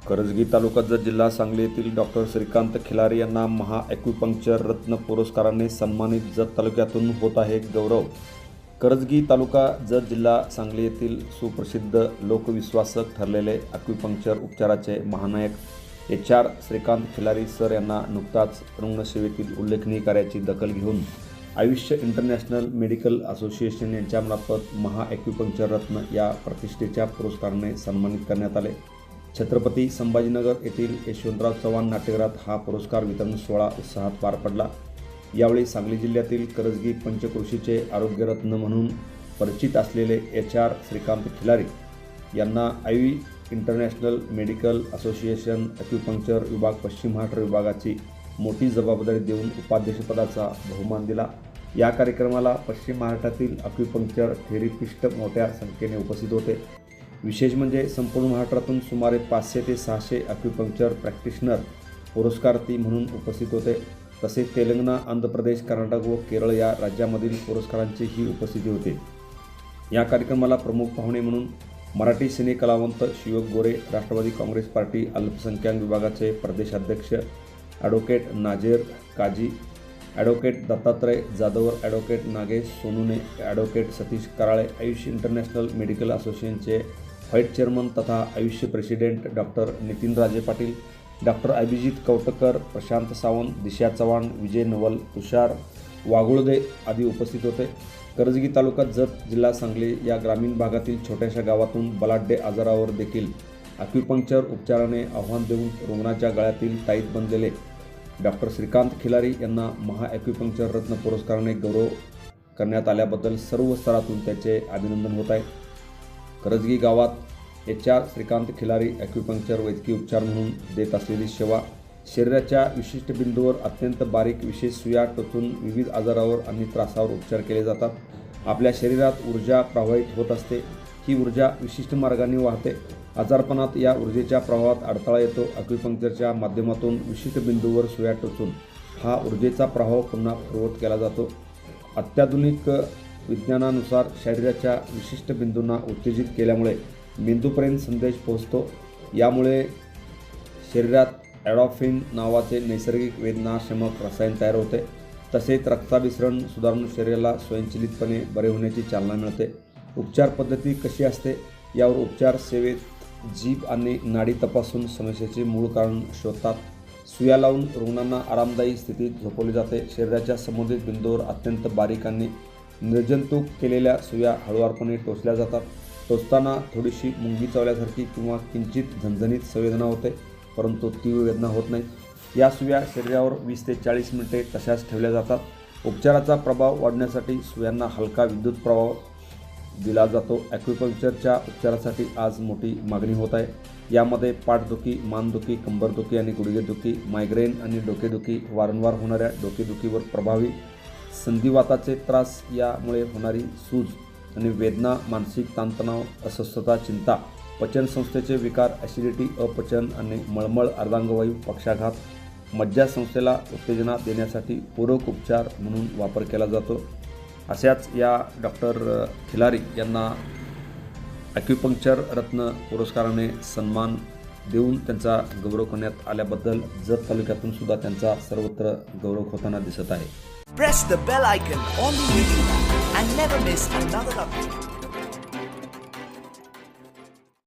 करजगी तालुका जत जिल्हा सांगली येथील डॉक्टर श्रीकांत खिलारी यांना महा ॲक्युपंक्चर रत्न पुरस्काराने सन्मानित जत तालुक्यातून होत आहे गौरव। करजगी तालुका जत जिल्हा सांगली येथील सुप्रसिद्ध लोकविश्वासक ठरलेले ॲक्युपंक्चर उपचाराचे महानायक HR श्रीकांत खिलारी सर यांना नुकताच रुग्णसेवेतील उल्लेखनीय कार्याची दखल घेऊन आयुष्य इंटरनॅशनल मेडिकल असोसिएशन यांच्यामार्फत महा ॲक्युपंक्चर रत्न या प्रतिष्ठेच्या पुरस्काराने सन्मानित करण्यात आले। छत्रपती संभाजीनगर येथील यशवंतराव चव्हाण नाट्यगृहात हा पुरस्कार वितरण सोहळा उत्साहात पार पडला। यावेळी सांगली जिल्ह्यातील करजगी पंचक्रोशीचे आरोग्यरत्न म्हणून परिचित असलेले HR श्रीकांत खिलारी यांना इंटरनॅशनल मेडिकल असोसिएशन ॲक्युपंक्चर विभाग पश्चिम महाराष्ट्र विभागाची मोठी जबाबदारी देऊन उपाध्यक्षपदाचा बहुमान दिला। या कार्यक्रमाला पश्चिम महाराष्ट्रातील ॲक्युपंक्चर थेरपिस्ट मोठ्या संख्येने उपस्थित होते। विशेष म्हणजे संपूर्ण महाराष्ट्रातून सुमारे 500 ते 600 ॲक्युपंक्चर प्रॅक्टिशनर पुरस्कारार्थी म्हणून उपस्थित होते। तसेच तेलंगणा, आंध्र प्रदेश, कर्नाटक व केरळ या राज्यामधील पुरस्कारांचीही उपस्थिती होती। या कार्यक्रमाला प्रमुख पाहुणे म्हणून मराठी सिने कलावंत शिवक गोरे, राष्ट्रवादी काँग्रेस पार्टी अल्पसंख्याक विभागाचे प्रदेशाध्यक्ष advocate Nazer Kazi, advocate Dattatray Jadhav, advocate Nagesh Sonune, advocate Satish Karale, Ayushya international medical असोसिएशनचे व्हाईस चेअरमन तथा Ayushya president doctor Nitin Raje Patil, doctor Abhijit Kavatkar, Prashant Sawant, Disha Chavan, Vijay Naval, Tushar Waghulde आदी उपस्थित होते। करजगी तालुका जत जिल्हा सांगली या ग्रामीण भागातील छोट्याशा गावातून बलाढ्य आजारावर देखील ॲक्युपंक्चर उपचाराने आव्हान देऊन रुग्णाच्या गळ्यातील ताईत बनलेले डॉक्टर श्रीकांत खिलारी यांना महा ॲक्युपंक्चर रत्न पुरस्काराने गौरव करण्यात आल्याबद्दल सर्व स्तरातून त्याचे अभिनंदन होत आहे। करजगी गावात HR श्रीकांत खिलारी ॲक्युपंक्चर वैद्यकीय उपचार म्हणून देत असलेली सेवा शरीराच्या विशिष्ट बिंदूवर अत्यंत बारीक विशेष सुया टोचून विविध आजारावर आणि त्रासावर उपचार केले जातात। आपल्या शरीरात ऊर्जा प्रवाहित होत असते। ही ऊर्जा विशिष्ट मार्गाने वाहते। आजारपणात या ऊर्जेच्या प्रवाहात अडथळा येतो। ॲक्युपंक्चरच्या माध्यमातून विशिष्ट बिंदूवर सुया टोचून हा ऊर्जेचा प्रवाह पुन्हा पूर्ववत केला जातो। अत्याधुनिक विज्ञानानुसार शरीराच्या विशिष्ट बिंदूंना उत्तेजित केल्यामुळे मेंदूपर्यंत संदेश पोहोचतो। यामुळे शरीरात ॲडॉफिन नावाचे नैसर्गिक वेदनाशमक रसायन तयार होते। तसेच रक्ताभिसरण सुधारून शरीराला स्वयंचलितपणे बरे होण्याची चालना मिळते। उपचार पद्धती कशी असते यावर उपचार सेवेत जीभ आणि नाडी तपासून समस्येचे मूळ कारण शोधतात। सुया लावून रुग्णांना आरामदायी स्थितीत झोपवले जाते। शरीराच्या संबंधित बिंदूवर अत्यंत बारीक आणि निर्जंतुक केलेल्या सुया हळूवारपणे टोचल्या जातात। टोचताना थोडीशी मुंगी चावल्यासारखी किंवा किंचित झणझणीत संवेदना होते, परंतु तीव्र वेदना होत नाही। या सुया शरीरावर 20 ते 40 मिनिटे तशाच ठेवल्या जातात। उपचाराचा प्रभाव वाढवण्यासाठी सुयांना हलका विद्युत प्रभाव दिला जातो। ॲक्युपंक्चरच्या उपचारासाठी आज मोठी मागणी होत आहे। यामध्ये पाठदुखी, मानदुखी, कंबरदुखी आणि गुडघेदुखी, मायग्रेन आणि डोकेदुखी, वारंवार होणाऱ्या डोकेदुखीवर प्रभावी, संधिवाताचे त्रास, यामुळे होणारी सूज आणि वेदना, मानसिक ताणतणाव, अस्वस्थता, चिंता, पचनसंस्थेचे विकार, ॲसिडिटी, अपचन आणि मळमळ, अर्धांगवायू, पक्षाघात, मज्जासंस्थेला उत्तेजना देण्यासाठी पूरक उपचार म्हणून वापर केला जातो। अशाच या डॉक्टर खिलारी यांना ॲक्युपंक्चर रत्न पुरस्काराने सन्मान देऊन त्यांचा गौरव करण्यात आल्याबद्दल जत तालुक्यातून सुद्धा त्यांचा सर्वत्र गौरव होताना दिसत आहे। Press the bell icon on the YouTube and never miss another update.